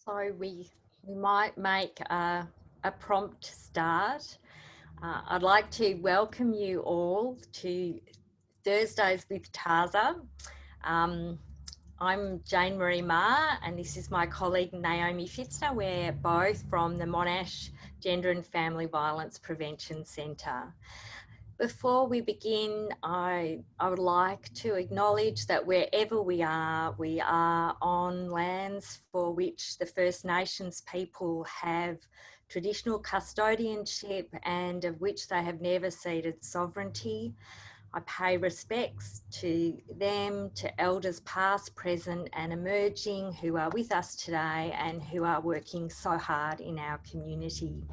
So we might make a prompt start. I'd like to welcome you all to Thursdays with TASA. I'm JaneMaree Maher and this is my colleague Naomi Pfitzner. We're both from the Monash Gender and Family Violence Prevention Centre. Before we begin, I would like to acknowledge that wherever we are on lands for which the First Nations people have traditional custodianship and of which they have never ceded sovereignty. I pay respects to them, to elders past, present and emerging who are with us today and who are working so hard in our community.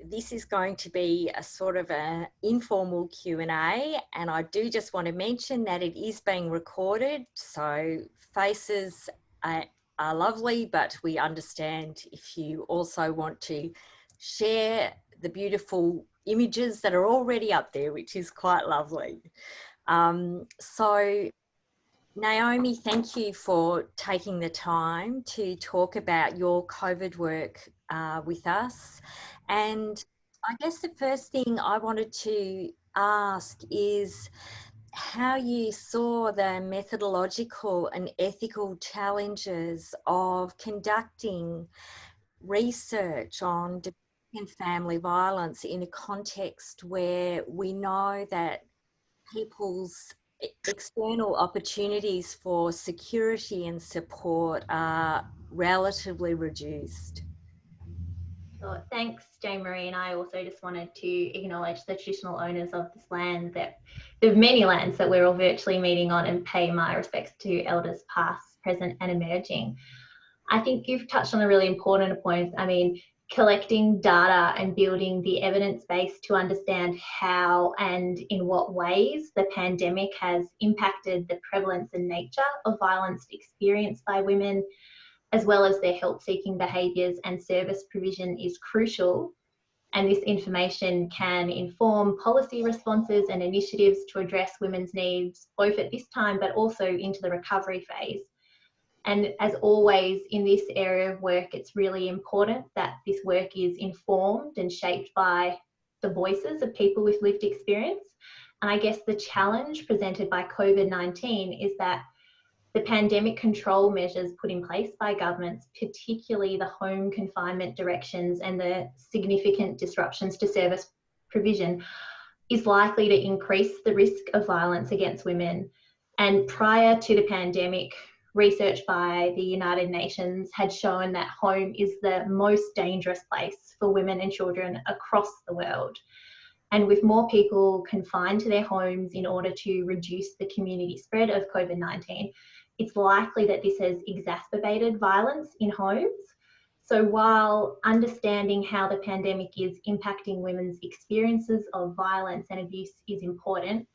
This is going to be a sort of an informal Q&A, and I do just want to mention that it is being recorded, so faces are lovely, but we understand if you also want to share the beautiful images that are already up there, which is quite lovely. So Naomi, thank you for taking the time to talk about your COVID work with us. And I guess the first thing I wanted to ask is how you saw the methodological and ethical challenges of conducting research on domestic and family violence in a context where we know that people's external opportunities for security and support are relatively reduced. Sure. Thanks, JaneMaree. And I also just wanted to acknowledge the traditional owners of this land, that the many lands that we're all virtually meeting on, and pay my respects to elders past, present and emerging. I think you've touched on a really important point. I mean, collecting data and building the evidence base to understand how and in what ways the pandemic has impacted the prevalence and nature of violence experienced by women, as well as their help-seeking behaviours and service provision, is crucial. And this information can inform policy responses and initiatives to address women's needs, both at this time but also into the recovery phase. And as always in this area of work, it's really important that this work is informed and shaped by the voices of people with lived experience. And I guess the challenge presented by COVID-19 is that the pandemic control measures put in place by governments, particularly the home confinement directions and the significant disruptions to service provision, is likely to increase the risk of violence against women. And prior to the pandemic, research by the United Nations had shown that home is the most dangerous place for women and children across the world. And with more people confined to their homes in order to reduce the community spread of COVID-19, it's likely that this has exacerbated violence in homes. So while understanding how the pandemic is impacting women's experiences of violence and abuse is important,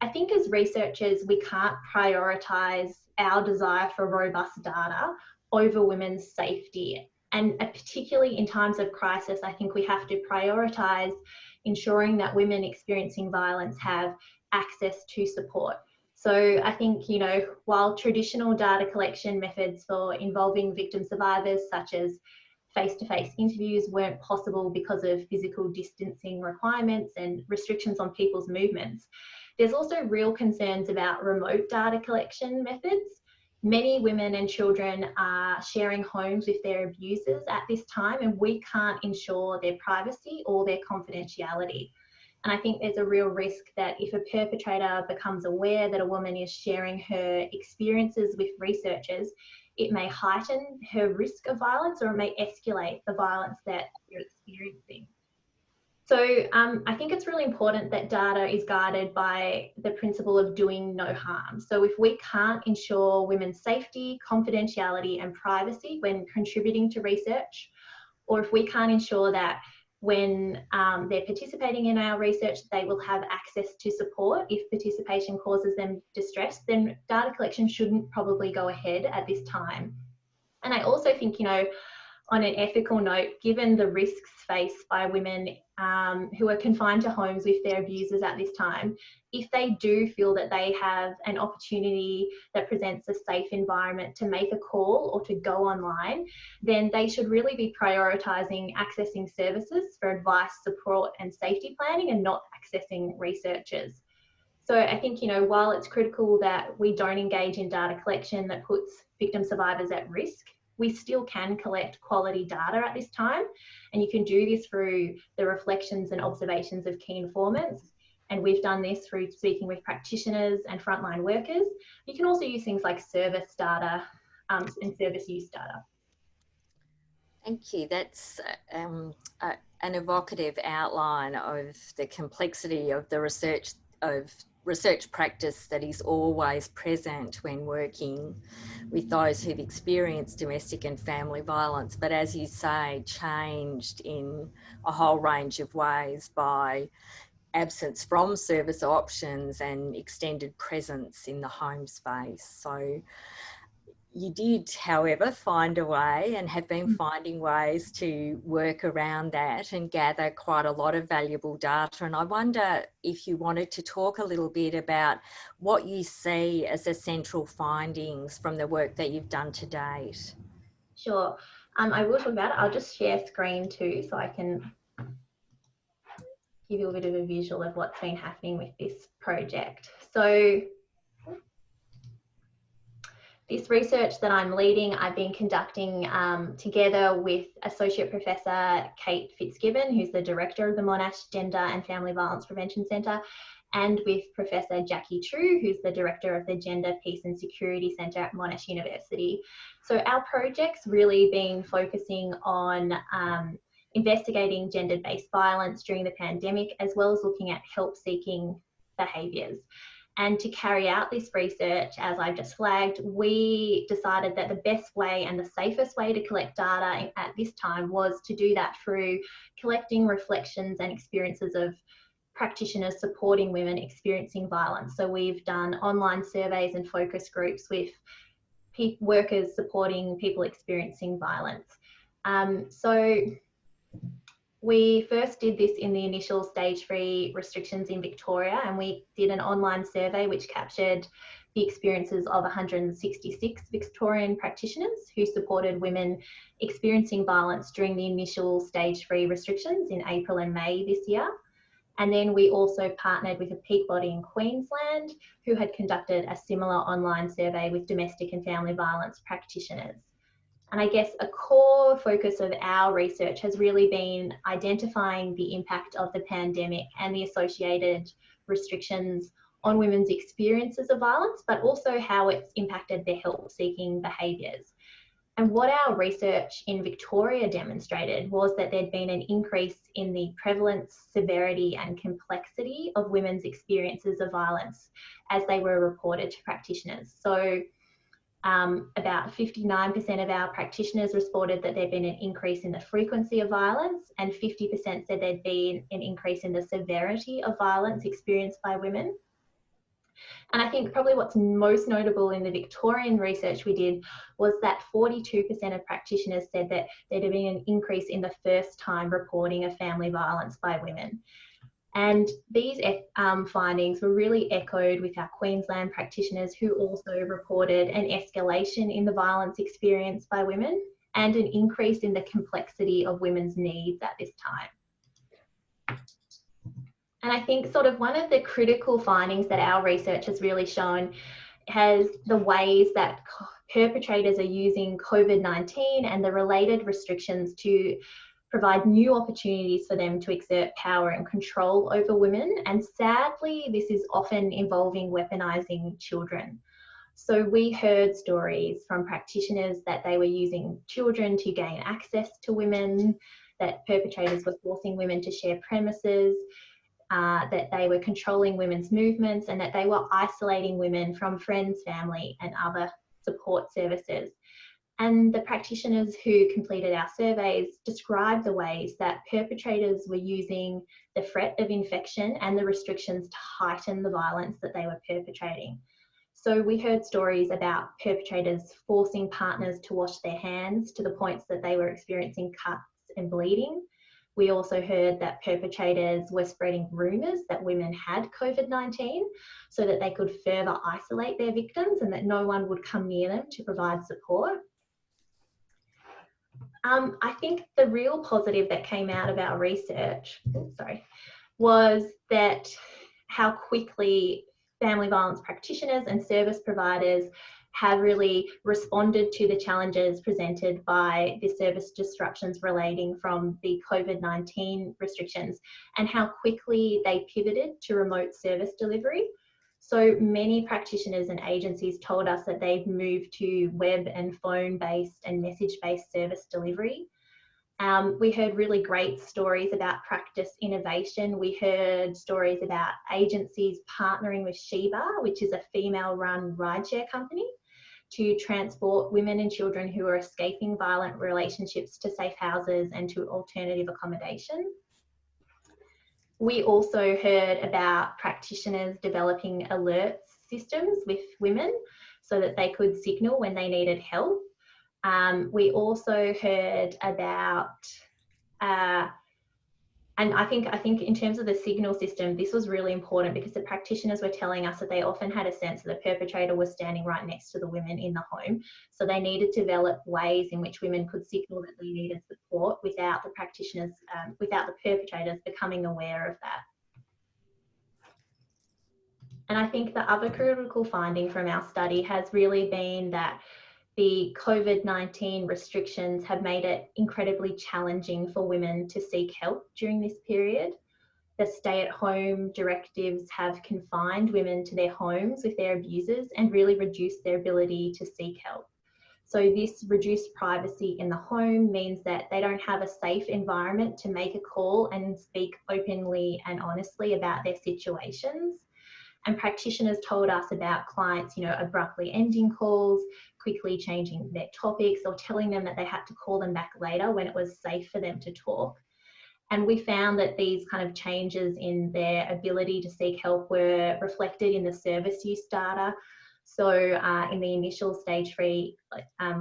I think as researchers, we can't prioritise our desire for robust data over women's safety. And particularly in times of crisis, I think we have to prioritise ensuring that women experiencing violence have access to support. So I think, while traditional data collection methods for involving victim survivors, such as face-to-face interviews, weren't possible because of physical distancing requirements and restrictions on people's movements, there's also real concerns about remote data collection methods. Many women and children are sharing homes with their abusers at this time, and we can't ensure their privacy or their confidentiality. And I think there's a real risk that if a perpetrator becomes aware that a woman is sharing her experiences with researchers, it may heighten her risk of violence, or it may escalate the violence that you're experiencing. So I think it's really important that data is guided by the principle of doing no harm. So if we can't ensure women's safety, confidentiality and privacy when contributing to research, or if we can't ensure that when they're participating in our research, they will have access to support if participation causes them distress, then data collection shouldn't probably go ahead at this time. And I also think, on an ethical note, given the risks faced by women who are confined to homes with their abusers at this time, if they do feel that they have an opportunity that presents a safe environment to make a call or to go online, then they should really be prioritising accessing services for advice, support and safety planning, and not accessing researchers. So I think, you know, while it's critical that we don't engage in data collection that puts victim survivors at risk, we still can collect quality data at this time. And you can do this through the reflections and observations of key informants. And we've done this through speaking with practitioners and frontline workers. You can also use things like service data and service use data. Thank you. That's an evocative outline of the complexity of the research practice that is always present when working with those who've experienced domestic and family violence, but as you say, changed in a whole range of ways by absence from service options and extended presence in the home space. So you did, however, find a way and have been finding ways to work around that and gather quite a lot of valuable data. And I wonder if you wanted to talk a little bit about what you see as the central findings from the work that you've done to date. Sure. I will talk about it. I'll just share screen too, so I can give you a bit of a visual of what's been happening with this project. So this research that I'm leading, I've been conducting together with Associate Professor Kate Fitzgibbon, who's the Director of the Monash Gender and Family Violence Prevention Centre, and with Professor Jackie True, who's the Director of the Gender, Peace and Security Centre at Monash University. So our project's really been focusing on investigating gender-based violence during the pandemic, as well as looking at help-seeking behaviours. And to carry out this research, as I've just flagged, we decided that the best way and the safest way to collect data at this time was to do that through collecting reflections and experiences of practitioners supporting women experiencing violence. So we've done online surveys and focus groups with workers supporting people experiencing violence. So we first did this in the initial stage 3 restrictions in Victoria, and we did an online survey which captured the experiences of 166 Victorian practitioners who supported women experiencing violence during the initial stage 3 restrictions in April and May this year. And then we also partnered with a peak body in Queensland who had conducted a similar online survey with domestic and family violence practitioners. And I guess a core focus of our research has really been identifying the impact of the pandemic and the associated restrictions on women's experiences of violence, but also how it's impacted their help-seeking behaviours. And what our research in Victoria demonstrated was that there'd been an increase in the prevalence, severity and complexity of women's experiences of violence as they were reported to practitioners. So about 59% of our practitioners reported that there'd been an increase in the frequency of violence, and 50% said there'd been an increase in the severity of violence experienced by women. And I think probably what's most notable in the Victorian research we did was that 42% of practitioners said that there'd been an increase in the first time reporting of family violence by women. And these findings were really echoed with our Queensland practitioners, who also reported an escalation in the violence experienced by women and an increase in the complexity of women's needs at this time. And I think sort of one of the critical findings that our research has really shown has the ways that perpetrators are using COVID-19 and the related restrictions to provide new opportunities for them to exert power and control over women. And sadly, this is often involving weaponizing children. So we heard stories from practitioners that they were using children to gain access to women, that perpetrators were forcing women to share premises, that they were controlling women's movements, and that they were isolating women from friends, family, and other support services. And the practitioners who completed our surveys described the ways that perpetrators were using the threat of infection and the restrictions to heighten the violence that they were perpetrating. So we heard stories about perpetrators forcing partners to wash their hands to the points that they were experiencing cuts and bleeding, We also heard that perpetrators were spreading rumours that women had COVID-19 so that they could further isolate their victims and that no one would come near them to provide support. I think the real positive that came out of our research, was that how quickly family violence practitioners and service providers have really responded to the challenges presented by the service disruptions relating from the COVID-19 restrictions, and how quickly they pivoted to remote service delivery. So many practitioners and agencies told us that they've moved to web and phone-based and message-based service delivery. We heard really great stories about practice innovation. We heard stories about agencies partnering with Sheba, which is a female-run rideshare company, to transport women and children who are escaping violent relationships to safe houses and to alternative accommodation. We also heard about practitioners developing alert systems with women so that they could signal when they needed help. We also heard about, and I think in terms of the signal system, this was really important because the practitioners were telling us that they often had a sense that the perpetrator was standing right next to the women in the home. So they needed to develop ways in which women could signal that they needed support without the practitioners, without the perpetrators becoming aware of that. And I think the other critical finding from our study has really been that the COVID-19 restrictions have made it incredibly challenging for women to seek help during this period. The stay-at-home directives have confined women to their homes with their abusers and really reduced their ability to seek help. So this reduced privacy in the home means that they don't have a safe environment to make a call and speak openly and honestly about their situations. And practitioners told us about clients, abruptly ending calls, quickly changing their topics, or telling them that they had to call them back later when it was safe for them to talk. And we found that these kind of changes in their ability to seek help were reflected in the service use data. So in the initial stage 3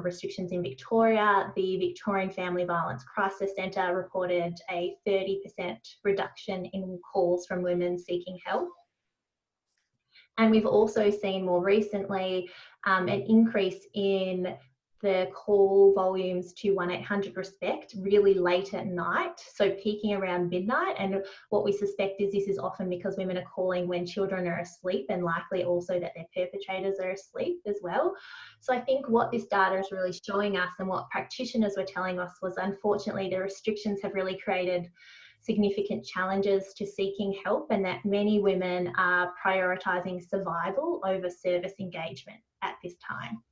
restrictions in Victoria, the Victorian Family Violence Crisis Centre reported a 30% reduction in calls from women seeking help. And we've also seen more recently an increase in the call volumes to 1-800-RESPECT really late at night, so peaking around midnight. And what we suspect is this is often because women are calling when children are asleep, and likely also that their perpetrators are asleep as well. So I think what this data is really showing us, and what practitioners were telling us, was unfortunately the restrictions have really created significant challenges to seeking help, and that many women are prioritising survival over service engagement at this time.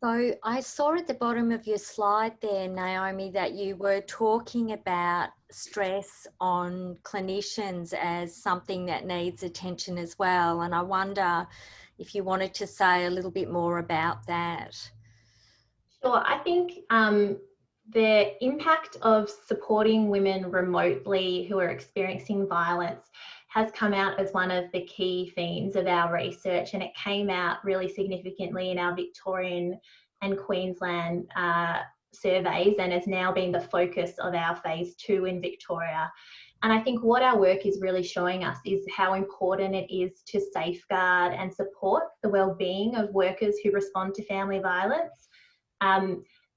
So I saw at the bottom of your slide there, Naomi, that you were talking about stress on clinicians as something that needs attention as well. And I wonder if you wanted to say a little bit more about that. Sure. I think the impact of supporting women remotely who are experiencing violence has come out as one of the key themes of our research, and it came out really significantly in our Victorian and Queensland surveys, and has now been the focus of our phase 2 in Victoria. And I think what our work is really showing us is how important it is to safeguard and support the well-being of workers who respond to family violence.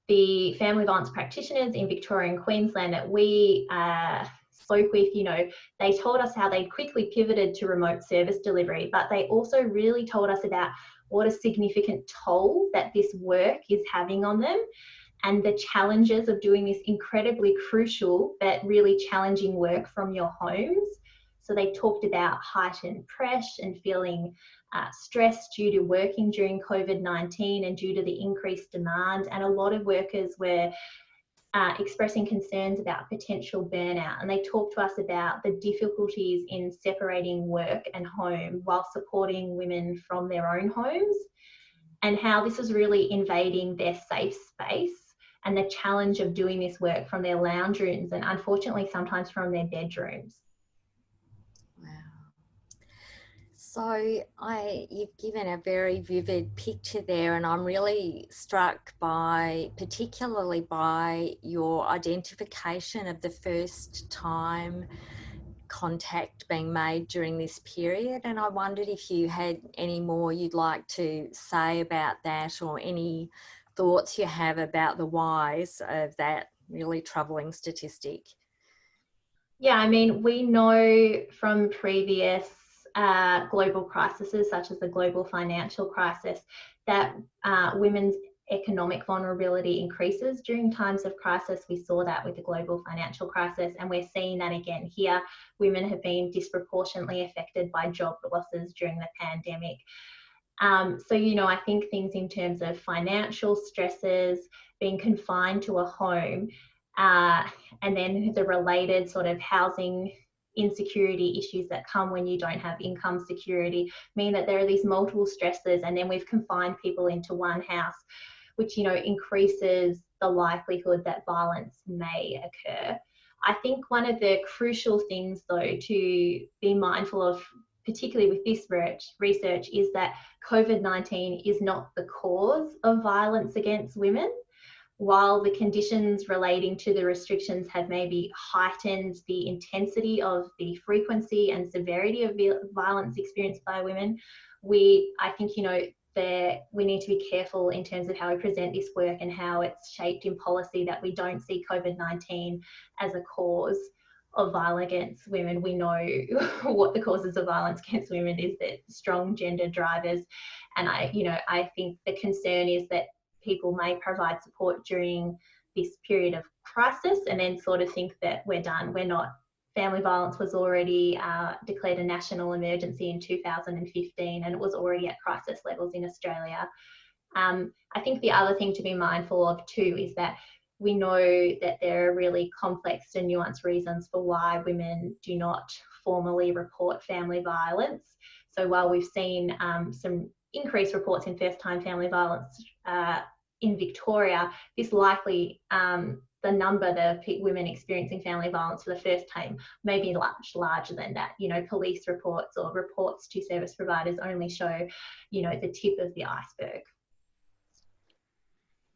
The family violence practitioners in Victoria and Queensland that we spoke with, they told us how they quickly pivoted to remote service delivery, but they also really told us about what a significant toll that this work is having on them, and the challenges of doing this incredibly crucial but really challenging work from your homes. So they talked about heightened pressure and feeling stress due to working during COVID-19 and due to the increased demand. And a lot of workers were expressing concerns about potential burnout. And they talked to us about the difficulties in separating work and home while supporting women from their own homes, and how this was really invading their safe space, and the challenge of doing this work from their lounge rooms, and unfortunately sometimes from their bedrooms. You've given a very vivid picture there, and I'm really struck by, particularly by your identification of the first time contact being made during this period. And I wondered if you had any more you'd like to say about that, or any thoughts you have about the whys of that really troubling statistic. Yeah, I mean, we know from previous global crises, such as the global financial crisis, that women's economic vulnerability increases during times of crisis. We saw that with the global financial crisis, and we're seeing that again here. Women have been disproportionately affected by job losses during the pandemic. So, you know, I think things in terms of financial stresses, being confined to a home, and then the related sort of housing insecurity issues that come when you don't have income security mean that there are these multiple stresses, and then we've confined people into one house, which, you know, increases the likelihood that violence may occur. I think one of the crucial things, though, to be mindful of, particularly with this research, is that COVID-19 is not the cause of violence against women. While the conditions relating to the restrictions have maybe heightened the intensity of the frequency and severity of violence experienced by women, I think, you know, we need to be careful in terms of how we present this work and how it's shaped in policy, that we don't see COVID-19 as a cause of violence against women. We know what the causes of violence against women is, that strong gender drivers. And I think the concern is that people may provide support during this period of crisis and then sort of think that we're done. We're not. Family violence was already declared a national emergency in 2015, and it was already at crisis levels in Australia. I think the other thing to be mindful of too is that we know that there are really complex and nuanced reasons for why women do not formally report family violence. So while we've seen some increased reports in first-time family violence in Victoria, this likely, the number of women experiencing family violence for the first time may be much larger than that. You know, police reports or reports to service providers only show, you know, the tip of the iceberg.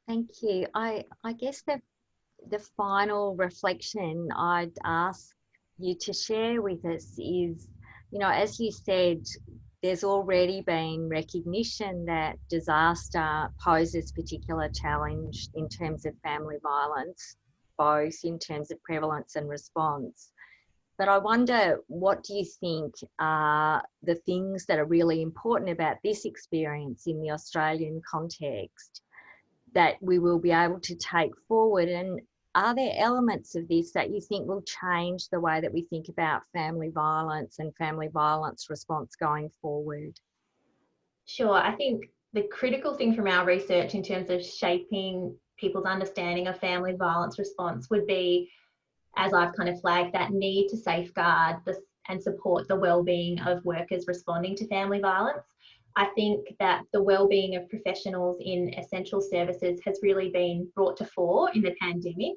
Thank you. I guess the final reflection I'd ask you to share with us is, you know, as you said, there's already been recognition that disaster poses particular challenge in terms of family violence, both in terms of prevalence and response. But I wonder, what do you think are the things that are really important about this experience in the Australian context that we will be able to take forward? And are there elements of this that you think will change the way that we think about family violence and family violence response going forward? Sure. I think the critical thing from our research in terms of shaping people's understanding of family violence response would be, as I've kind of flagged, that need to safeguard and support the well-being of workers responding to family violence. I think that the well-being of professionals in essential services has really been brought to fore in the pandemic.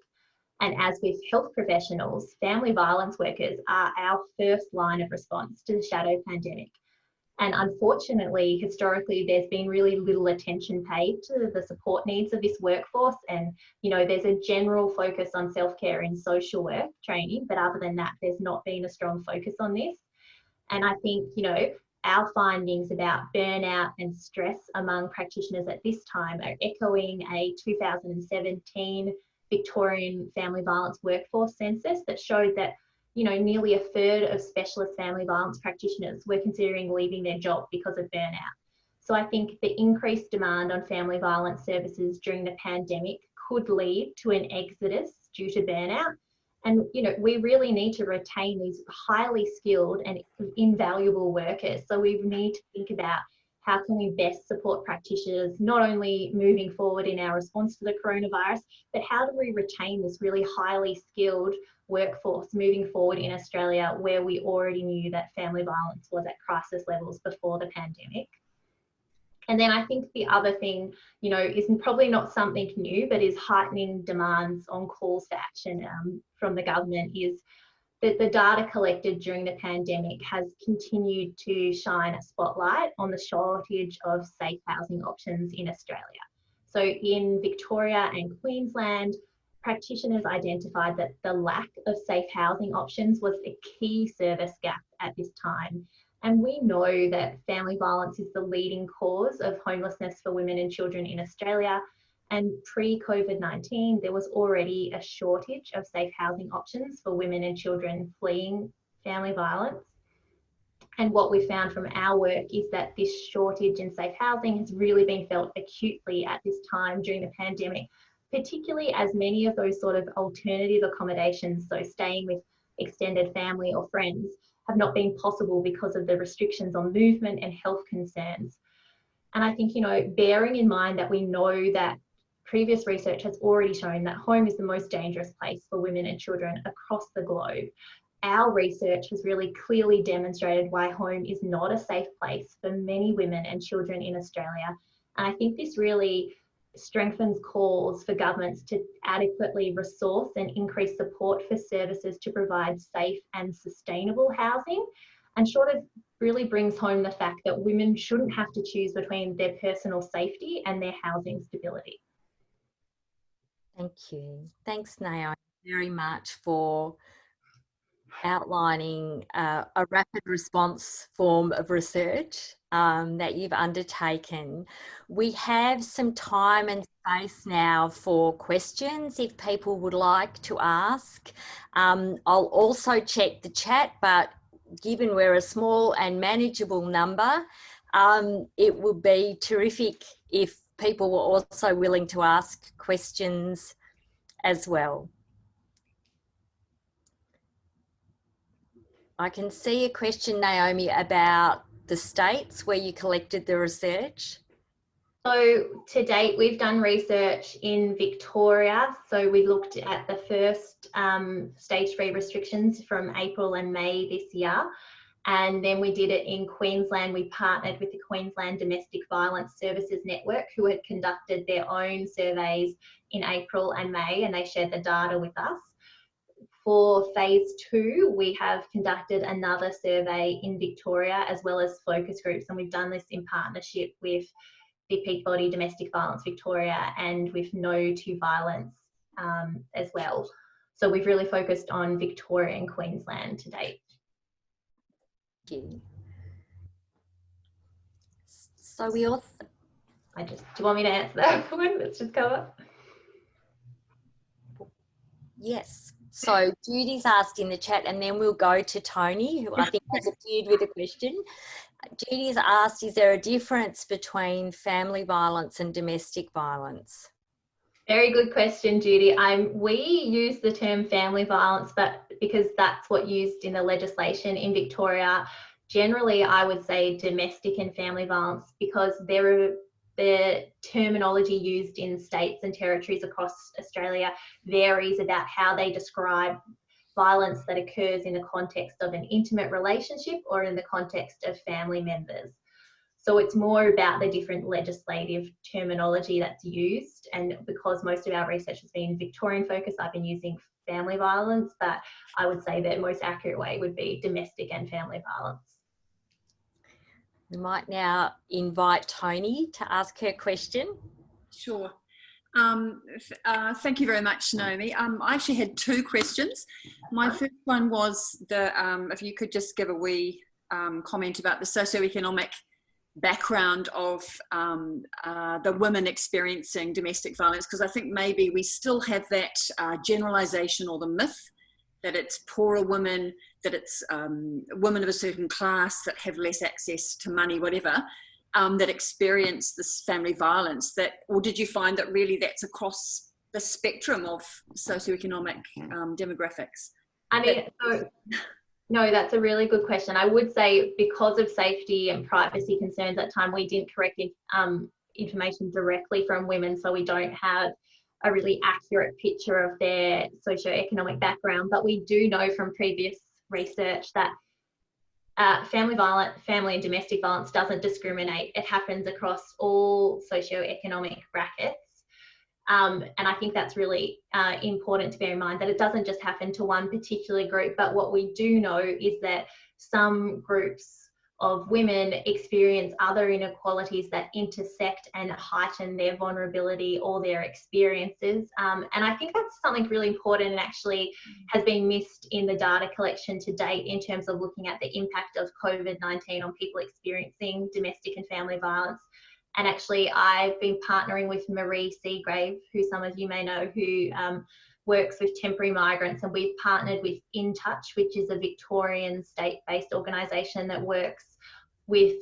And as with health professionals, family violence workers are our first line of response to the shadow pandemic. And unfortunately, historically, there's been really little attention paid to the support needs of this workforce. And, you know, there's a general focus on self-care in social work training, but other than that, there's not been a strong focus on this. And I think, you know, our findings about burnout and stress among practitioners at this time are echoing a 2017 Victorian family violence workforce census that showed that, you know, nearly a third of specialist family violence practitioners were considering leaving their job because of burnout. So I think the increased demand on family violence services during the pandemic could lead to an exodus due to burnout. And, you know, we really need to retain these highly skilled and invaluable workers. So we need to think about how can we best support practitioners, not only moving forward in our response to the coronavirus, but how do we retain this really highly skilled workforce moving forward in Australia, where we already knew that family violence was at crisis levels before the pandemic. And then I think the other thing, you know, is probably not something new, but is heightening demands on calls to action from the government, is the data collected during the pandemic has continued to shine a spotlight on the shortage of safe housing options in Australia. So in Victoria and Queensland, practitioners identified that the lack of safe housing options was a key service gap at this time. And we know that family violence is the leading cause of homelessness for women and children in Australia. And pre-COVID-19, there was already a shortage of safe housing options for women and children fleeing family violence. And what we found from our work is that this shortage in safe housing has really been felt acutely at this time during the pandemic, particularly as many of those sort of alternative accommodations, so staying with extended family or friends, have not been possible because of the restrictions on movement and health concerns. And I think, bearing in mind that we know that previous research has already shown that home is the most dangerous place for women and children across the globe, our research has really clearly demonstrated why home is not a safe place for many women and children in Australia. And I think this really strengthens calls for governments to adequately resource and increase support for services to provide safe and sustainable housing, and sort of really brings home the fact that women shouldn't have to choose between their personal safety and their housing stability. Thank you. Thanks, Naomi, very much for outlining a rapid response form of research that you've undertaken. We have some time and space now for questions if people would like to ask. I'll also check the chat, but given we're a small and manageable number, it would be terrific if people were also willing to ask questions as well. I can see a question, Naomi, about the states where you collected the research. So to date, we've done research in Victoria. So we looked at the first stage 3 restrictions from April and May this year. And then we did it in Queensland. We partnered with the Queensland Domestic Violence Services Network, who had conducted their own surveys in April and May, and they shared the data with us. For phase 2, we have conducted another survey in Victoria as well as focus groups, and we've done this in partnership with the peak body Domestic Violence Victoria and with No to Violence as well. So we've really focused on Victoria and Queensland to date. Thank you. So we also... do you want me to answer that one? Let's just go up. Yes. So Judy's asked in the chat, and then we'll go to Tony, who I think has appeared with a question. Judy's asked, is there a difference between family violence and domestic violence? Very good question, Judy. We use the term family violence, but because that's what used in the legislation in Victoria, generally I would say domestic and family violence, because the terminology used in states and territories across Australia varies about how they describe violence that occurs in the context of an intimate relationship or in the context of family members. So it's more about the different legislative terminology that's used. And because most of our research has been Victorian focused, I've been using family violence, but I would say the most accurate way would be domestic and family violence. We might now invite Tony to ask her question. Sure. Thank you very much, Naomi. I actually had 2 questions. My first one was if you could just give a wee comment about the socioeconomic background of the women experiencing domestic violence, because I think maybe we still have that generalization or the myth that it's poorer women, that it's women of a certain class that have less access to money, whatever, that experience this family violence. Or did you find that really that's across the spectrum of socioeconomic demographics? No, that's a really good question. I would say because of safety and privacy concerns at the time, we didn't collect information directly from women, so we don't have a really accurate picture of their socioeconomic background. But we do know from previous research that family and domestic violence doesn't discriminate. It happens across all socioeconomic brackets. And I think that's really important to bear in mind, that it doesn't just happen to one particular group. But what we do know is that some groups of women experience other inequalities that intersect and heighten their vulnerability or their experiences. And I think that's something really important and actually has been missed in the data collection to date in terms of looking at the impact of COVID-19 on people experiencing domestic and family violence. And actually, I've been partnering with Marie Seagrave, who some of you may know, who works with temporary migrants, and we've partnered with In Touch, which is a Victorian state-based organisation that works with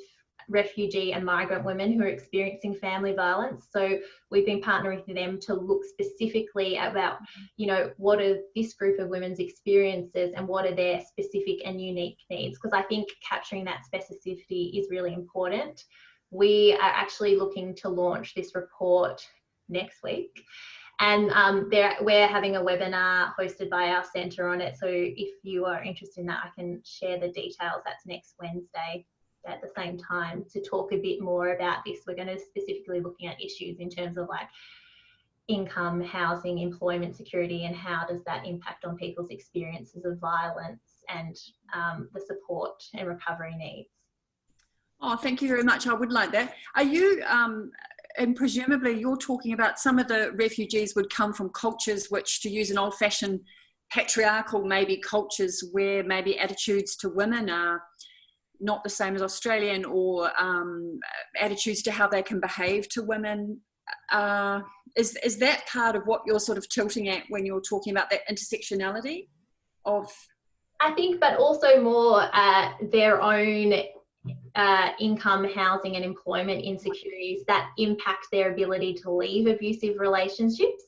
refugee and migrant women who are experiencing family violence. So we've been partnering with them to look specifically about, you know, what are this group of women's experiences and what are their specific and unique needs, because I think capturing that specificity is really important. We are actually looking to launch this report next week. And we're having a webinar hosted by our centre on it. So if you are interested in that, I can share the details. That's next Wednesday at the same time, to talk a bit more about this. We're going to specifically looking at issues in terms of like income, housing, employment security, and how does that impact on people's experiences of violence and the support and recovery needs. Oh, thank you very much. I would like that. Are you, and presumably you're talking about some of the refugees would come from cultures which, to use an old-fashioned patriarchal maybe cultures, where maybe attitudes to women are not the same as Australian, or attitudes to how they can behave to women. Is that part of what you're sort of tilting at when you're talking about that intersectionality of? I think, but also more their own income, housing and employment insecurities that impact their ability to leave abusive relationships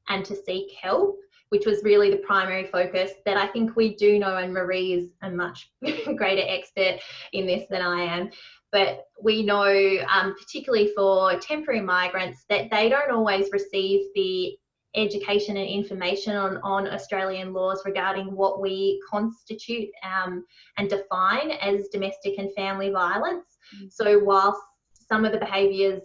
and to seek help, which was really the primary focus that I think we do know, and Marie is a much greater expert in this than I am, but we know, particularly for temporary migrants, that they don't always receive the education and information on Australian laws regarding what we constitute and define as domestic and family violence. So whilst some of the behaviours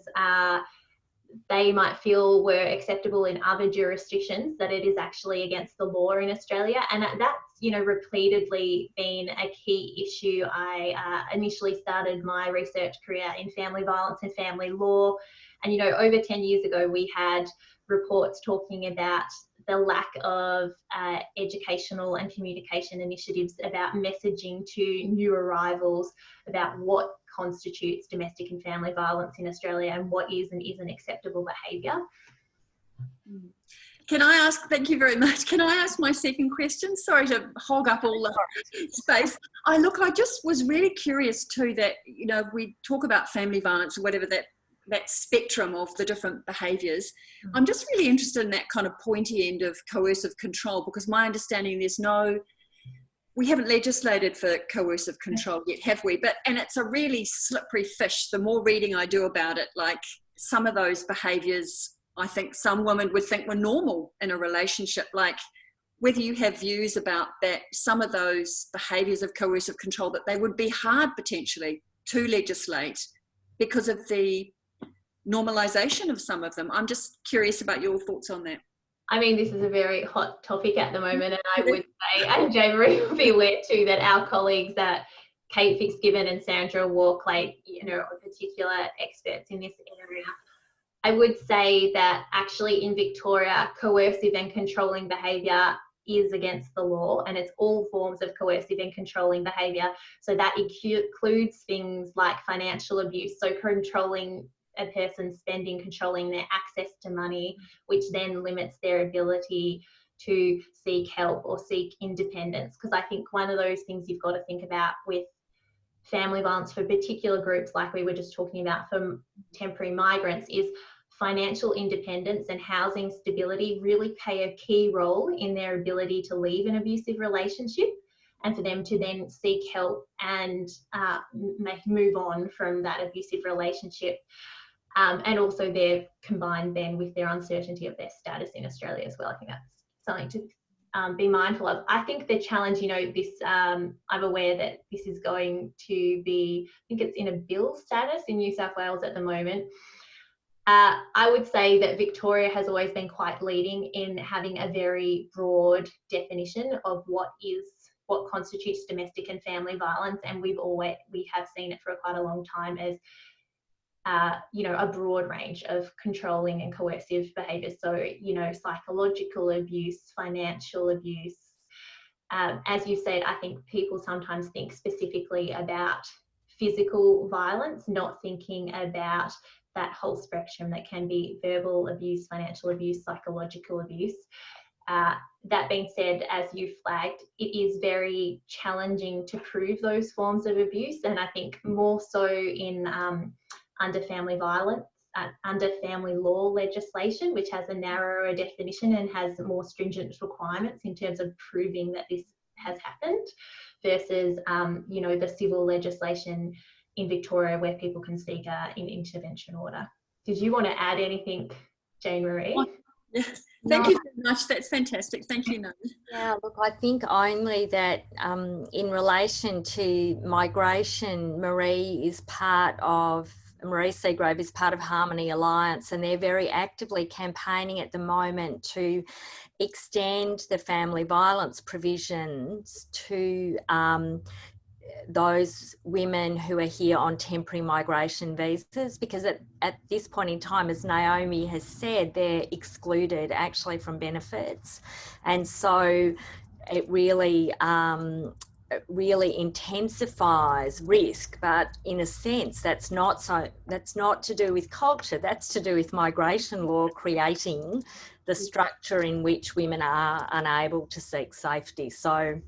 they might feel were acceptable in other jurisdictions, that it is actually against the law in Australia. And that's, you know, repeatedly been a key issue. I initially started my research career in family violence and family law. And, you know, over 10 years ago, we had reports talking about the lack of educational and communication initiatives about messaging to new arrivals about what constitutes domestic and family violence in Australia and what is and isn't acceptable behaviour. Can I ask, thank you very much, can I ask my second question? Sorry to hog up all the space. I just was really curious too that, you know, we talk about family violence or whatever, that spectrum of the different behaviours. I'm just really interested in that kind of pointy end of coercive control, because my understanding we haven't legislated for coercive control yet, have we? And it's a really slippery fish. The more reading I do about it, like some of those behaviours, I think some women would think were normal in a relationship. Like whether you have views about that, some of those behaviours of coercive control, that they would be hard potentially to legislate because of the normalisation of some of them. I'm just curious about your thoughts on that. I mean, this is a very hot topic at the moment, and I would say, and JaneMaree will be aware too, that our colleagues at Kate Fitzgibbon and Sandra Walkley, you know, are particular experts in this area. I would say that actually in Victoria, coercive and controlling behaviour is against the law, and it's all forms of coercive and controlling behaviour. So that includes things like financial abuse, so controlling a person's spending, controlling their access to money, which then limits their ability to seek help or seek independence. Because I think one of those things you've got to think about with family violence for particular groups, like we were just talking about for temporary migrants, is financial independence and housing stability really play a key role in their ability to leave an abusive relationship and for them to then seek help and move on from that abusive relationship. And also they're combined then with their uncertainty of their status in Australia as well. I think that's something to be mindful of. I think the challenge, you know, this, I'm aware that this is going to be, I think it's in a bill status in New South Wales at the moment. I would say that Victoria has always been quite leading in having a very broad definition of what constitutes domestic and family violence, and we have seen it for quite a long time as a broad range of controlling and coercive behaviours. So, psychological abuse, financial abuse. As you said, I think people sometimes think specifically about physical violence, not thinking about that whole spectrum that can be verbal abuse, financial abuse, psychological abuse. That being said, as you flagged, it is very challenging to prove those forms of abuse, and I think more so in under family violence, under family law legislation, which has a narrower definition and has more stringent requirements in terms of proving that this has happened, versus the civil legislation in Victoria where people can seek an intervention order. Did you want to add anything, JaneMaree? Yes. Thank you very much. That's fantastic. Thank you, Naomi. Yeah, look, I think only that in relation to migration, Marie Seagrove is part of Harmony Alliance, and they're very actively campaigning at the moment to extend the family violence provisions to those women who are here on temporary migration visas, because at this point in time, as Naomi has said, they're excluded actually from benefits. And so it really intensifies risk, but in a sense that's not to do with culture, that's to do with migration law creating the structure in which women are unable to seek safety. So,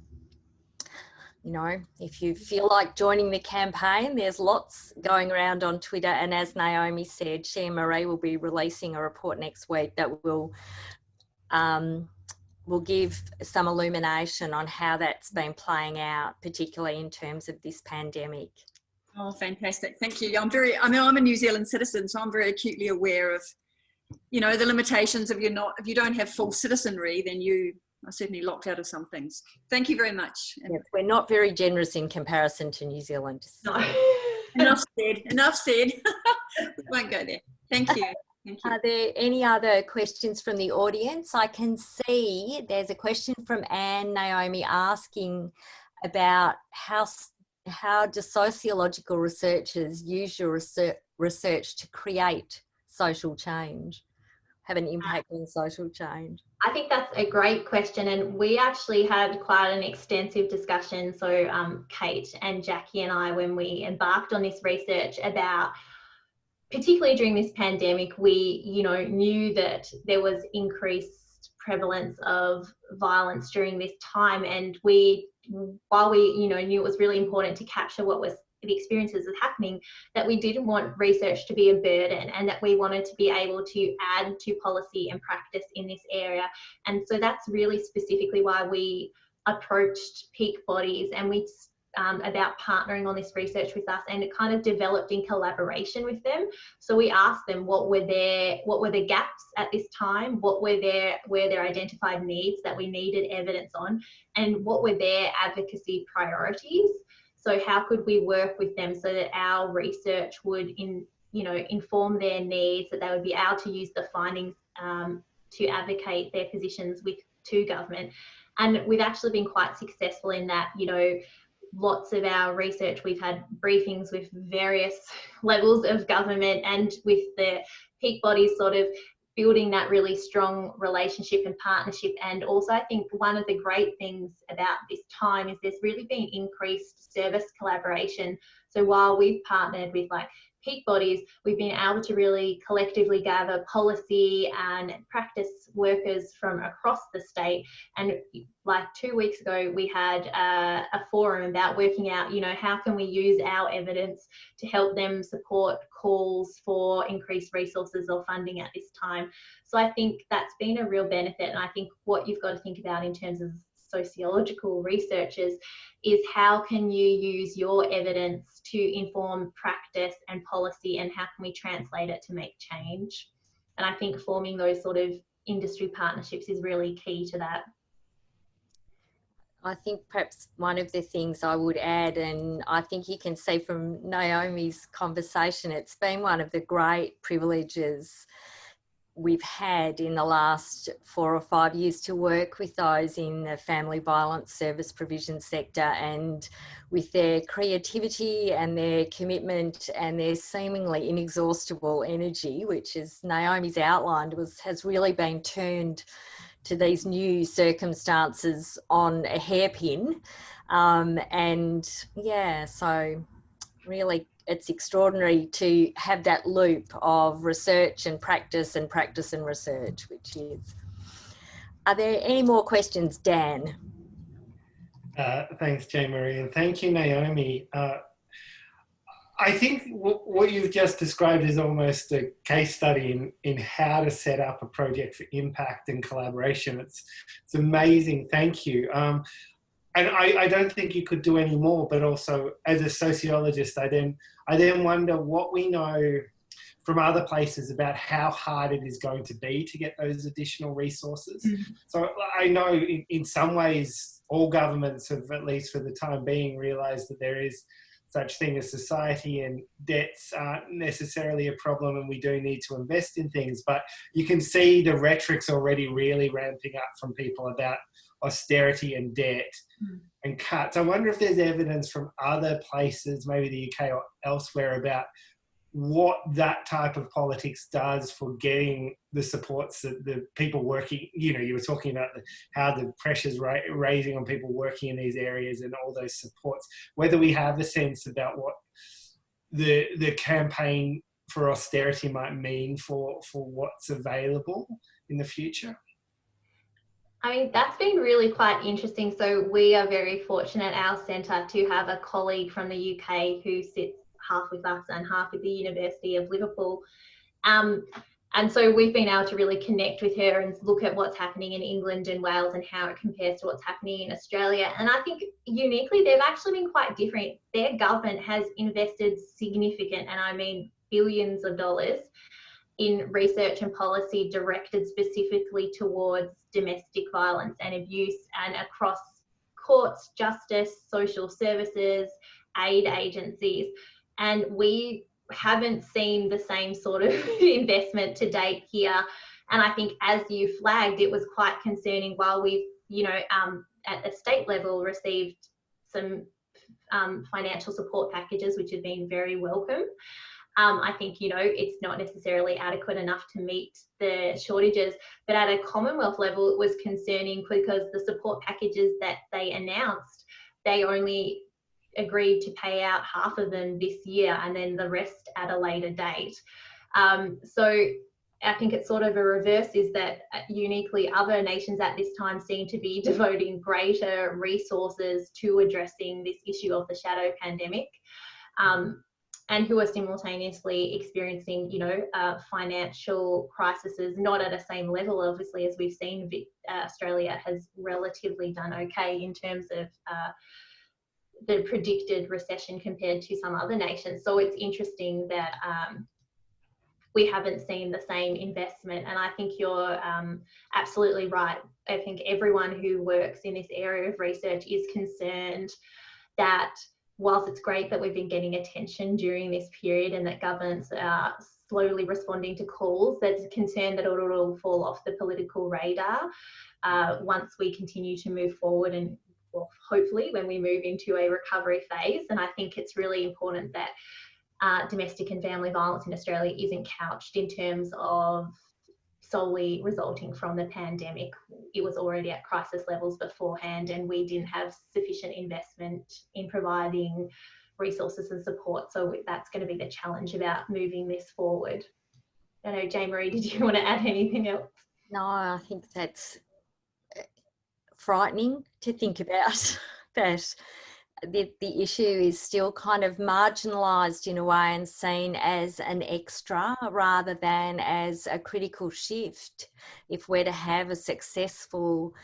if you feel like joining the campaign, there's lots going around on Twitter, and as Naomi said, JaneMaree will be releasing a report next week that will give some illumination on how that's been playing out, particularly in terms of this pandemic. Oh, fantastic. Thank you. I'm a New Zealand citizen, so I'm very acutely aware of, the limitations of if you don't have full citizenry, then you are certainly locked out of some things. Thank you very much. Yes, we're not very generous in comparison to New Zealand. No. Enough said. We won't go there. Thank you. Thank you. Are there any other questions from the audience? I can see there's a question from Anne Naomi asking about how do sociological researchers use your research to create social change, have an impact on social change? I think that's a great question, and we actually had quite an extensive discussion. So Kate and Jackie and I, when we embarked on this research about, particularly during this pandemic, we knew that there was increased prevalence of violence during this time, and while we knew it was really important to capture what was the experiences of happening, that we didn't want research to be a burden, and that we wanted to be able to add to policy and practice in this area. And so that's really specifically why we approached peak bodies and we about partnering on this research with us, and it kind of developed in collaboration with them. So we asked them what were the gaps at this time, were their identified needs that we needed evidence on, and what were their advocacy priorities. So how could we work with them so that our research would inform their needs, that they would be able to use the findings to advocate their positions to government. And we've actually been quite successful in that. Lots of our research, we've had briefings with various levels of government and with the peak bodies, sort of building that really strong relationship and partnership. And also, I think one of the great things about this time is there's really been increased service collaboration. So while we've partnered with peak bodies, we've been able to really collectively gather policy and practice workers from across the state. And 2 weeks ago, we had a forum about working out, how can we use our evidence to help them support calls for increased resources or funding at this time. So I think that's been a real benefit. And I think what you've got to think about in terms of sociological researchers is how can you use your evidence to inform practice and policy, and how can we translate it to make change? And I think forming those sort of industry partnerships is really key to that. I think perhaps one of the things I would add, and I think you can see from Naomi's conversation, it's been one of the great privileges we've had in the last 4 or 5 years to work with those in the family violence service provision sector, and with their creativity and their commitment and their seemingly inexhaustible energy, which, as Naomi's outlined, has really been turned to these new circumstances on a hairpin. And yeah, so really it's extraordinary to have that loop of research and practice and practice and research, which is. Are there any more questions, Dan? Thanks, JaneMaree, and thank you, Naomi. I think what you've just described is almost a case study in how to set up a project for impact and collaboration. It's amazing. Thank you. And I don't think you could do any more, but also as a sociologist, I then wonder what we know from other places about how hard it is going to be to get those additional resources. Mm-hmm. So I know in some ways, all governments have, at least for the time being, realised that there is such thing as society, and debts aren't necessarily a problem, and we do need to invest in things. But you can see the rhetoric's already really ramping up from people about austerity and debt and cuts. I wonder if there's evidence from other places, maybe the UK or elsewhere, about what that type of politics does for getting the supports that the people working, you were talking about how the pressure's raising on people working in these areas and all those supports, whether we have a sense about what the campaign for austerity might mean for what's available in the future. I mean, that's been really quite interesting. So we are very fortunate, our centre, to have a colleague from the UK who sits half with us and half with the University of Liverpool. And so we've been able to really connect with her and look at what's happening in England and Wales and how it compares to what's happening in Australia. And I think uniquely, they've actually been quite different. Their government has invested significant, and I mean billions of dollars, in research and policy directed specifically towards domestic violence and abuse, and across courts, justice, social services, aid agencies. And we haven't seen the same sort of investment to date here. And I think, as you flagged, it was quite concerning. While we've, at a state level received some financial support packages, which have been very welcome, I think, it's not necessarily adequate enough to meet the shortages. But at a Commonwealth level, it was concerning because the support packages that they announced, they only agreed to pay out half of them this year and then the rest at a later date. So I think it's sort of a reverse, is that uniquely other nations at this time seem to be devoting greater resources to addressing this issue of the shadow pandemic. And who are simultaneously experiencing, financial crises, not at the same level, obviously, as we've seen. Australia has relatively done okay in terms of the predicted recession compared to some other nations. So it's interesting that we haven't seen the same investment. And I think you're absolutely right. I think everyone who works in this area of research is concerned that whilst it's great that we've been getting attention during this period and that governments are slowly responding to calls, there's a concern that it'll fall off the political radar once we continue to move forward, and well, hopefully when we move into a recovery phase. And I think it's really important that domestic and family violence in Australia isn't couched in terms of solely resulting from the pandemic. It was already at crisis levels beforehand, and we didn't have sufficient investment in providing resources and support. So that's going to be the challenge about moving this forward. I know, JaneMaree, did you want to add anything else? No, I think that's frightening to think about, that the issue is still kind of marginalised in a way and seen as an extra rather than as a critical shift. If we're to have a successful,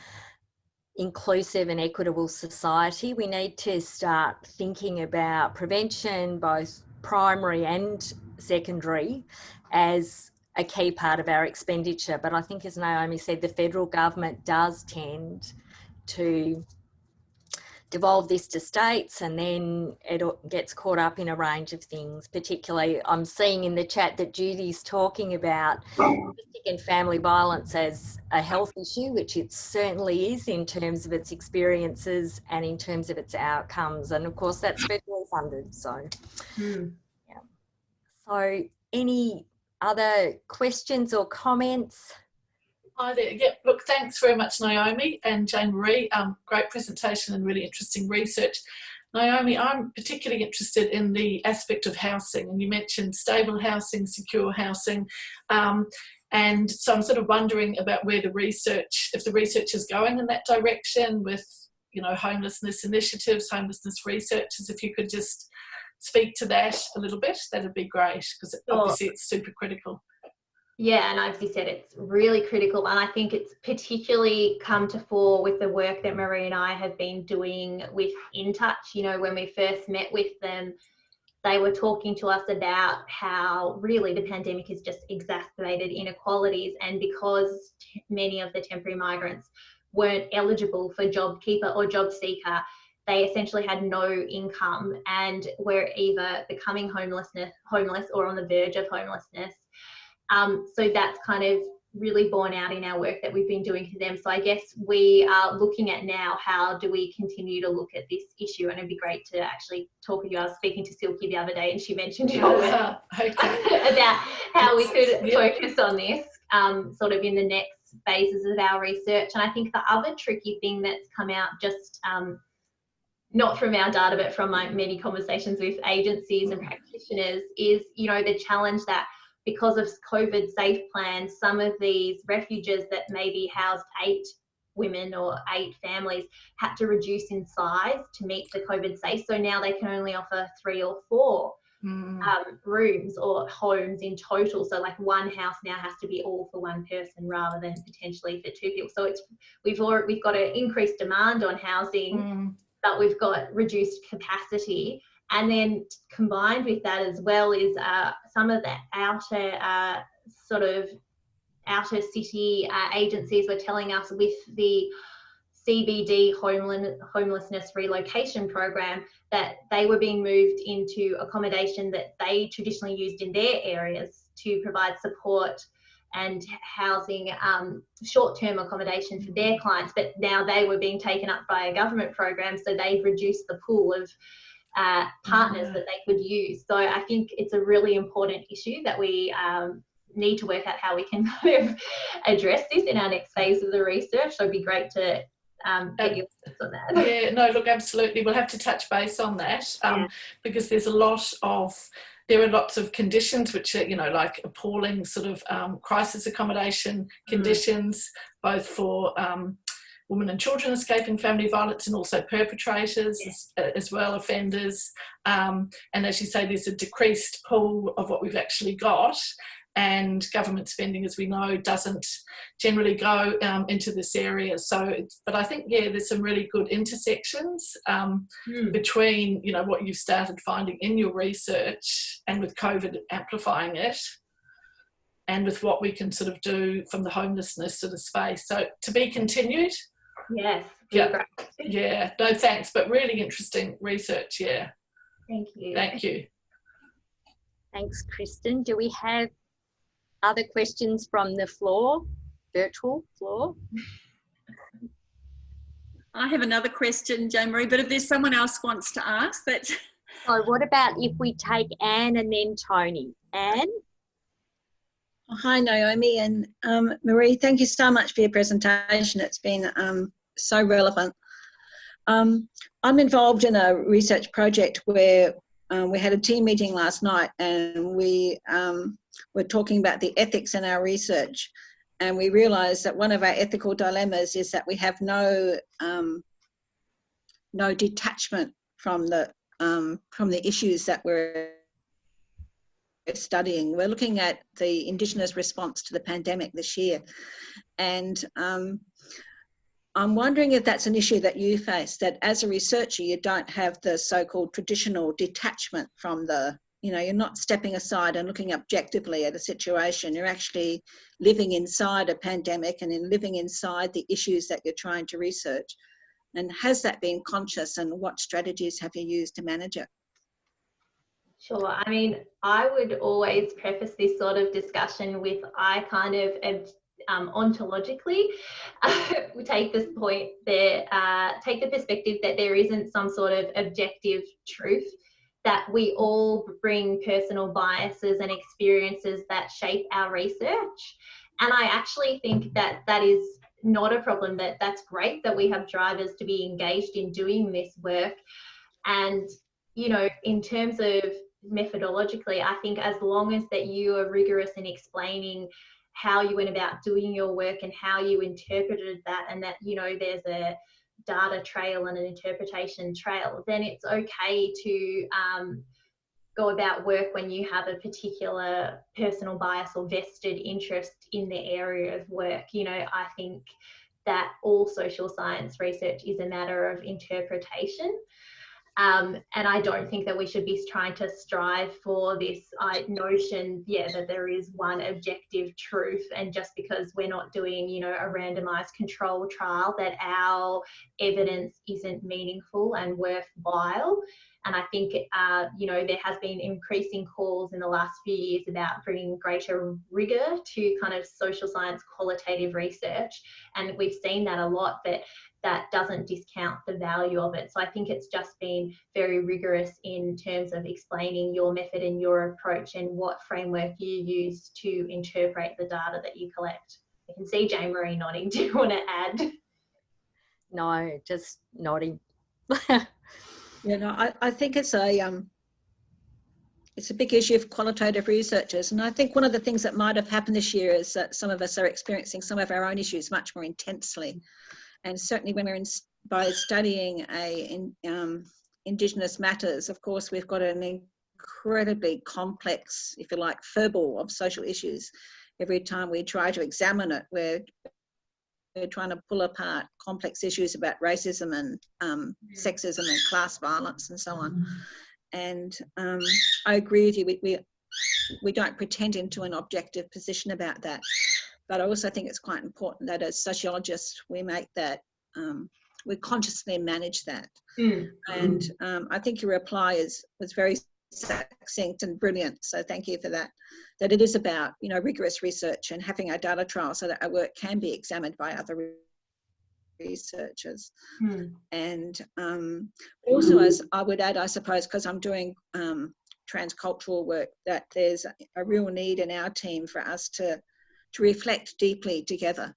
inclusive and equitable society, we need to start thinking about prevention, both primary and secondary, as a key part of our expenditure. But I think, as Naomi said, the federal government does tend to devolve this to states, and then it gets caught up in a range of things. Particularly, I'm seeing in the chat that Judy's talking about domestic and family violence as a health issue, which it certainly is in terms of its experiences and in terms of its outcomes. And of course, that's federally funded. So, yeah. So, any other questions or comments? Hi there. Yeah, look, thanks very much, Naomi and JaneMaree. Great presentation and really interesting research. Naomi, I'm particularly interested in the aspect of housing, and you mentioned stable housing, secure housing, and so I'm sort of wondering about where the research, if the research is going in that direction with, you know, homelessness initiatives, homelessness researchers. If you could just speak to that a little bit, that'd be great, because obviously it's super critical. Yeah, and as you said, it's really critical, and I think it's particularly come to fore with the work that Marie and I have been doing with In Touch. You know, when we first met with them, they were talking to us about how really the pandemic has just exacerbated inequalities, and because many of the temporary migrants weren't eligible for JobKeeper or JobSeeker, they essentially had no income and were either becoming homeless or on the verge of homelessness. So that's kind of really borne out in our work that we've been doing for them. So I guess we are looking at now, how do we continue to look at this issue? And it'd be great to actually talk with you. I was speaking to Silky the other day, and she mentioned your work about how we could focus on this sort of in the next phases of our research. And I think the other tricky thing that's come out, just not from our data, but from my many conversations with agencies and practitioners, is, you know, the challenge that because of COVID safe plans, some of these refuges that maybe housed 8 women or 8 families had to reduce in size to meet the COVID safe. So now they can only offer 3 or 4 rooms or homes in total. So like one house now has to be all for one person rather than potentially for 2 people. So it's we've got an increased demand on housing, but we've got reduced capacity. And then combined with that as well is some of the outer city agencies were telling us with the CBD homelessness relocation program that they were being moved into accommodation that they traditionally used in their areas to provide support and housing, short-term accommodation for their clients, but now they were being taken up by a government program, so they've reduced the pool of partners that they could use. So I think it's a really important issue that we need to work out how we can kind of address this in our next phase of the research. So it'd be great to get your thoughts on that. Yeah, no, look, absolutely. We'll have to touch base on that because there are lots of conditions which are, you know, like appalling sort of crisis accommodation conditions, both for women and children escaping family violence and also perpetrators as well, offenders. And as you say, there's a decreased pool of what we've actually got, and government spending, as we know, doesn't generally go into this area. So, but I think, yeah, there's some really good intersections between, you know, what you've started finding in your research and with COVID amplifying it, and with what we can sort of do from the homelessness sort of space. So to be continued. Yes. Yeah. Yeah. No, thanks. But really interesting research. Yeah. Thank you. Thank you. Thanks, Kristen. Do we have other questions from the floor, virtual floor? I have another question, JaneMaree, but if there's someone else wants to ask, that's... So what about if we take Anne and then Tony? Anne? Hi, Naomi and Marie. Thank you so much for your presentation. It's been so relevant. I'm involved in a research project where we had a team meeting last night, and we were talking about the ethics in our research. And we realised that one of our ethical dilemmas is that we have no detachment from the issues that we're studying. We're looking at the Indigenous response to the pandemic this year, and I'm wondering if that's an issue that you face, that as a researcher you don't have the so-called traditional detachment from the, you know, you're not stepping aside and looking objectively at a situation. You're actually living inside a pandemic and in living inside the issues that you're trying to research. And has that been conscious, and what strategies have you used to manage it? Sure. I mean, I would always preface this sort of discussion with, I kind of ontologically we take this point there, take the perspective that there isn't some sort of objective truth, that we all bring personal biases and experiences that shape our research. And I actually think that that is not a problem, that's great that we have drivers to be engaged in doing this work. And, you know, in terms of methodologically, I think as long as that you are rigorous in explaining how you went about doing your work and how you interpreted that, and that, you know, there's a data trail and an interpretation trail, then it's okay to go about work when you have a particular personal bias or vested interest in the area of work. You know, I think that all social science research is a matter of interpretation. And I don't think that we should be trying to strive for this notion, that there is one objective truth, and just because we're not doing, you know, a randomized control trial, that our evidence isn't meaningful and worthwhile. And I think, you know, there has been increasing calls in the last few years about bringing greater rigor to kind of social science qualitative research. And we've seen that a lot, but that doesn't discount the value of it. So I think it's just been very rigorous in terms of explaining your method and your approach and what framework you use to interpret the data that you collect. I can see JaneMaree nodding. Do you want to add? No, just nodding. You know, I think it's a big issue for qualitative researchers. And I think one of the things that might have happened this year is that some of us are experiencing some of our own issues much more intensely. And certainly when we're by studying Indigenous matters, of course, we've got an incredibly complex, if you like, furball of social issues. Every time we try to examine it, we're trying to pull apart complex issues about racism and sexism and class violence and so on. And I agree with you, we don't pretend into an objective position about that. But I also think it's quite important that as sociologists, we make that, we consciously manage that. And I think your reply was very succinct and brilliant. So thank you for that. That it is about, you know, rigorous research and having a data trial so that our work can be examined by other researchers. And also, as I would add, I suppose, because I'm doing transcultural work, that there's a real need in our team for us to reflect deeply together,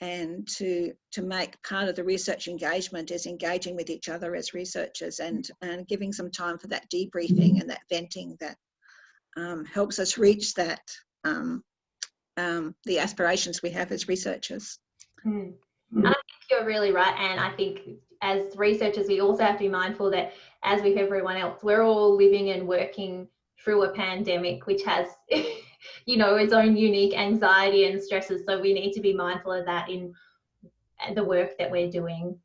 and to make part of the research engagement is engaging with each other as researchers, and giving some time for that debriefing and that venting that helps us reach that the aspirations we have as researchers. And I think you're really right, and I think as researchers we also have to be mindful that, as with everyone else, we're all living and working through a pandemic which has you know, its own unique anxiety and stresses, so we need to be mindful of that in the work that we're doing.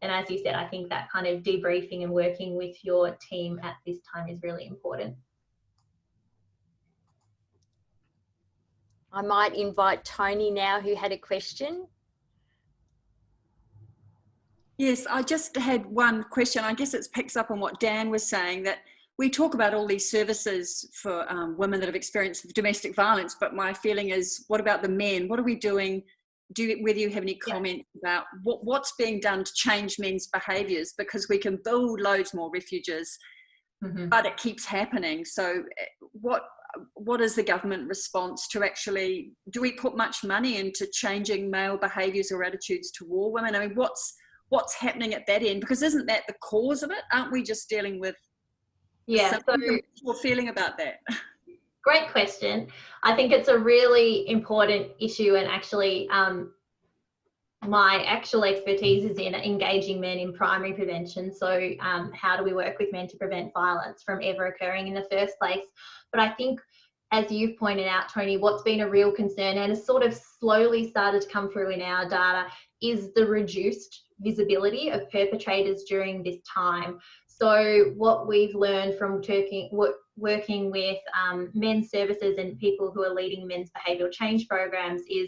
And as you said, I think that kind of debriefing and working with your team at this time is really important. I might invite Tony now, who had a question. Yes, I just had one question. I guess it picks up on what Dan was saying, that we talk about all these services for women that have experienced domestic violence, but my feeling is, what about the men? What are we doing? Whether you have any comments about what's being done to change men's behaviours? Because we can build loads more refuges, but it keeps happening. So what is the government response to actually, do we put much money into changing male behaviours or attitudes toward women? I mean, what's happening at that end? Because isn't that the cause of it? Aren't we just dealing with feeling about that? Great question. I think it's a really important issue, and actually my actual expertise is in engaging men in primary prevention. So how do we work with men to prevent violence from ever occurring in the first place? But I think, as you've pointed out, Tony, what's been a real concern and has sort of slowly started to come through in our data is the reduced visibility of perpetrators during this time. So what we've learned from working with men's services and people who are leading men's behavioural change programs is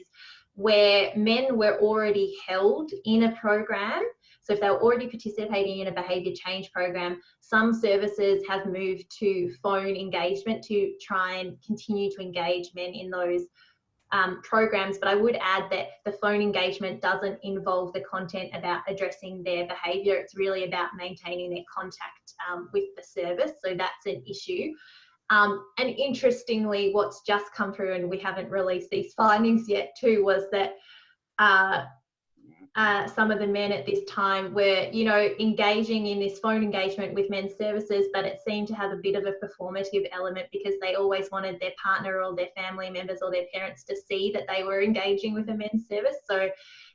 where men were already held in a program. So if they were already participating in a behaviour change program, some services have moved to phone engagement to try and continue to engage men in those programs. But I would add that the phone engagement doesn't involve the content about addressing their behaviour. It's really about maintaining their contact with the service. So that's an issue. And interestingly, what's just come through, and we haven't released these findings yet too, was that some of the men at this time were, you know, engaging in this phone engagement with men's services, but it seemed to have a bit of a performative element because they always wanted their partner or their family members or their parents to see that they were engaging with a men's service. So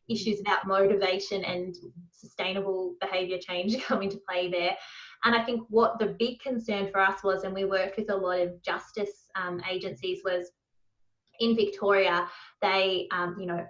issues about motivation and sustainable behaviour change come into play there. And I think what the big concern for us was, and we worked with a lot of justice agencies, was in Victoria, they, you know,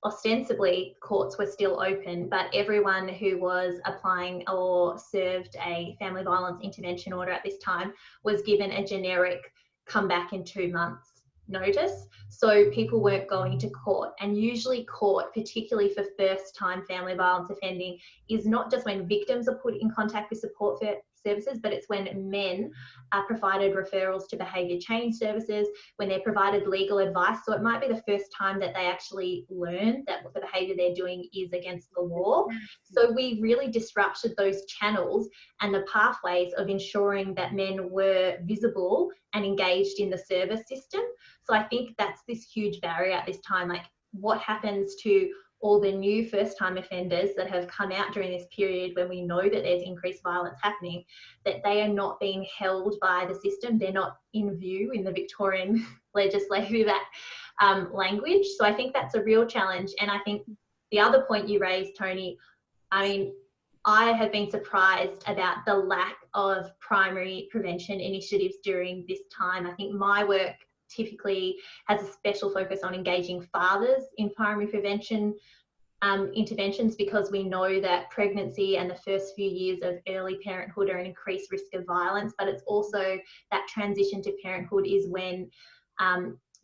ostensibly courts were still open, but everyone who was applying or served a family violence intervention order at this time was given a generic come back in 2 months notice. So people weren't going to court. And usually court, particularly for first time family violence offending, is not just when victims are put in contact with support services, but it's when men are provided referrals to behaviour change services, when they're provided legal advice. So it might be the first time that they actually learn that the behaviour they're doing is against the law. So we really disrupted those channels and the pathways of ensuring that men were visible and engaged in the service system. So I think that's this huge barrier at this time. Like, what happens to all the new first-time offenders that have come out during this period when we know that there's increased violence happening, that they are not being held by the system. They're not in view in the Victorian legislative language. So I think that's a real challenge. And I think the other point you raised, Tony, I mean, I have been surprised about the lack of primary prevention initiatives during this time. I think my work typically has a special focus on engaging fathers in primary prevention interventions, because we know that pregnancy and the first few years of early parenthood are an increased risk of violence, but it's also that transition to parenthood is when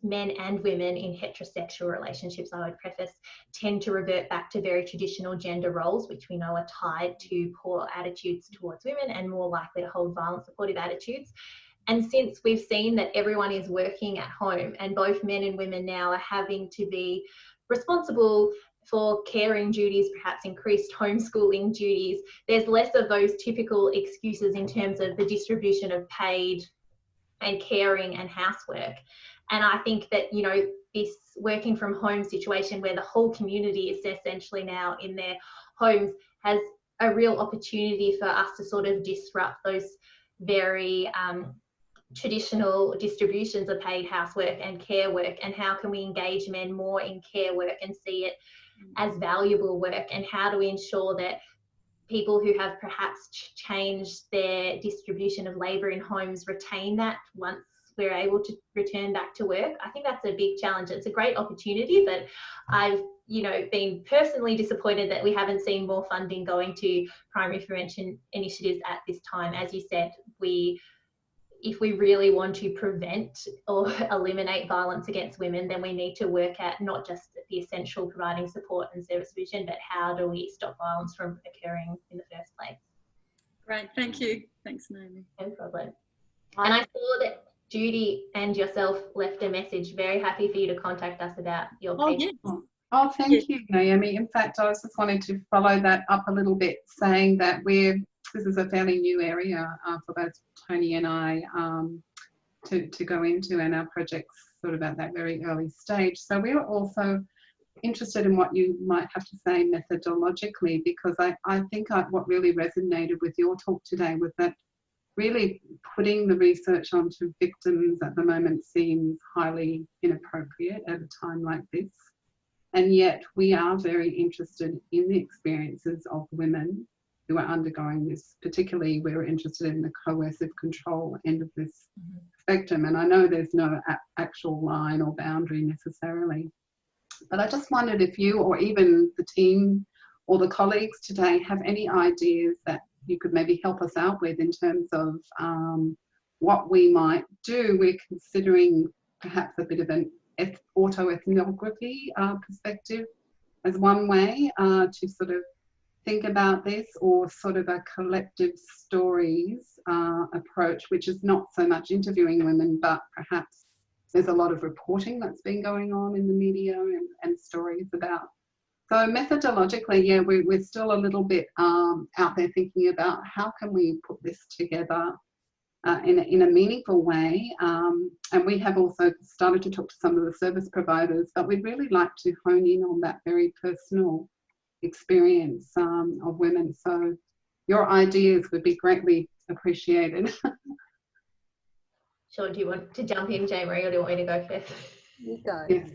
men and women in heterosexual relationships, I would preface, tend to revert back to very traditional gender roles, which we know are tied to poor attitudes towards women and more likely to hold violent supportive attitudes. And since we've seen that everyone is working at home and both men and women now are having to be responsible for caring duties, perhaps increased homeschooling duties, there's less of those typical excuses in terms of the distribution of paid and caring and housework. And I think that, you know, this working from home situation where the whole community is essentially now in their homes has a real opportunity for us to sort of disrupt those very traditional distributions of paid housework and care work, and how can we engage men more in care work and see it as valuable work, and how do we ensure that people who have perhaps changed their distribution of labour in homes retain that once we're able to return back to work. I think that's a big challenge. It's a great opportunity, but I've, you know, been personally disappointed that we haven't seen more funding going to primary prevention initiatives at this time. As you said, if we really want to prevent or eliminate violence against women, then we need to work at not just the essential providing support and service vision, but how do we stop violence from occurring in the first place. Great, thank you. Thanks, Naomi. No problem. And I saw that Judy and yourself left a message. Very happy for you to contact us about your case. Oh, thank you, Naomi. In fact, I was just wanting to follow that up a little bit, saying that this is a fairly new area for both Tony and I to go into, and our project's sort of at that very early stage. So we were also interested in what you might have to say methodologically, because I think what really resonated with your talk today was that really putting the research onto victims at the moment seems highly inappropriate at a time like this. And yet we are very interested in the experiences of women who are undergoing this. Particularly, we're interested in the coercive control end of this spectrum. And I know there's no actual line or boundary necessarily. But I just wondered if you, or even the team or the colleagues today, have any ideas that you could maybe help us out with in terms of what we might do. We're considering perhaps a bit of an autoethnography perspective as one way to sort of think about this, or sort of a collective stories approach, which is not so much interviewing women, but perhaps there's a lot of reporting that's been going on in the media and stories about. So methodologically, yeah, we're still a little bit out there thinking about how can we put this together in a meaningful way. And we have also started to talk to some of the service providers, but we'd really like to hone in on that very personal experience of women. So your ideas would be greatly appreciated. Sure. Do you want to jump in, JaneMaree, or do you want me to go first? You go. Yes.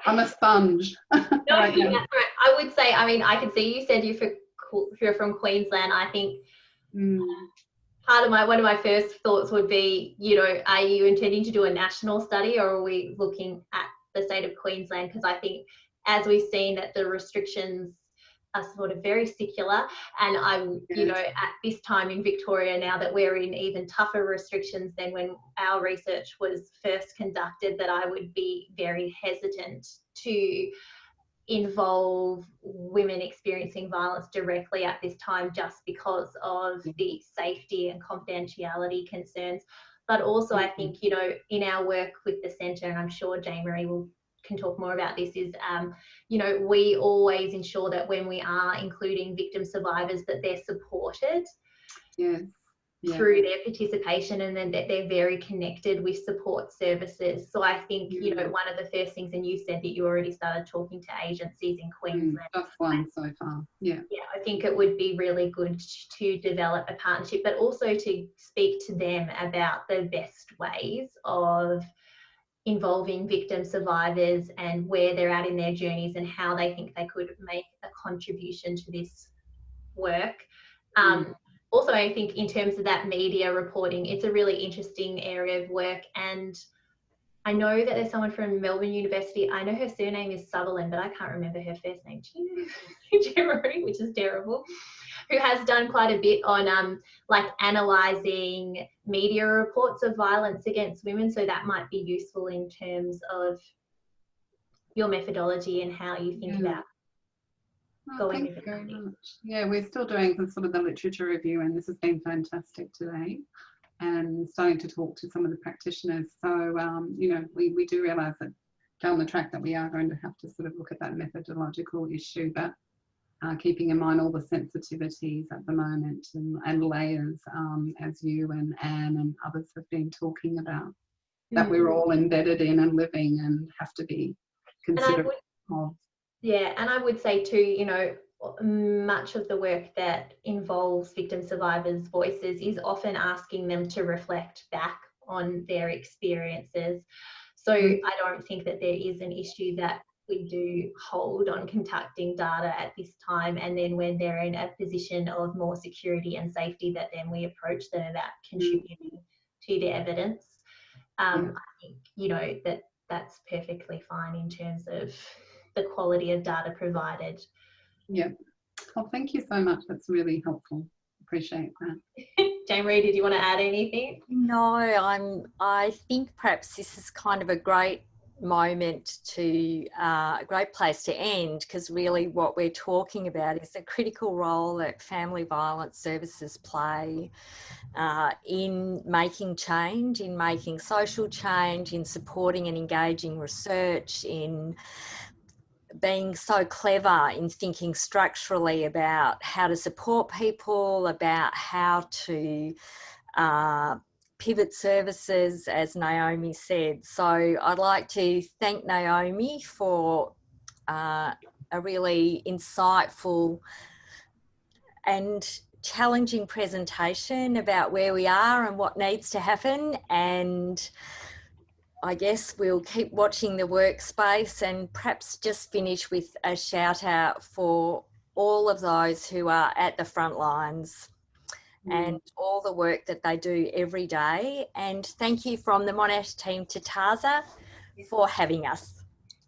I'm a sponge. No, that's right. I would say, I mean, I could see you said you're from Queensland. I think one of my first thoughts would be, you know, are you intending to do a national study, or are we looking at the state of Queensland? Because I think, as we've seen, that the restrictions are sort of very secular, and you know, at this time in Victoria, now that we're in even tougher restrictions than when our research was first conducted, that I would be very hesitant to involve women experiencing violence directly at this time, just because of the safety and confidentiality concerns. But also, I think, you know, in our work with the centre, and I'm sure JaneMaree can talk more about this, is you know, we always ensure that when we are including victim survivors, that they're supported through their participation, and then that they're very connected with support services. So I think, you know, one of the first things, and you said that you already started talking to agencies in Queensland. Just one so far. Yeah, I think it would be really good to develop a partnership, but also to speak to them about the best ways of involving victim survivors and where they're at in their journeys and how they think they could make a contribution to this work. Also, I think in terms of that media reporting, it's a really interesting area of work, and I know that there's someone from Melbourne University. I know her surname is Sutherland, but I can't remember her first name. Do you know, JaneMaree, which is terrible, who has done quite a bit on like analysing media reports of violence against women. So that might be useful in terms of your methodology and how you think about going with thank you very much. Yeah, we're still doing sort of the literature review, and this has been fantastic today, and starting to talk to some of the practitioners. So, you know, we do realise that down the track that we are going to have to sort of look at that methodological issue, but keeping in mind all the sensitivities at the moment and layers, as you and Anne and others have been talking about, that we're all embedded in and living and have to be considerate of. Yeah, and I would say too, you know, much of the work that involves victim survivors' voices is often asking them to reflect back on their experiences. So I don't think that there is an issue that we do hold on conducting data at this time, and then when they're in a position of more security and safety, that then we approach them about contributing to the evidence. I think, you know, that's perfectly fine in terms of the quality of data provided. Yeah. Well, thank you so much. That's really helpful. Appreciate that. JaneMaree, did you want to add anything? No, I think perhaps this is kind of a great moment to a great place to end, because really what we're talking about is the critical role that family violence services play in making change, in making social change, in supporting and engaging research, in being so clever in thinking structurally about how to support people, about how to pivot services, as Naomi said. So I'd like to thank Naomi for a really insightful and challenging presentation about where we are and what needs to happen. And I guess we'll keep watching the workspace, and perhaps just finish with a shout out for all of those who are at the front lines and all the work that they do every day. And thank you from the Monash team to TASA for having us.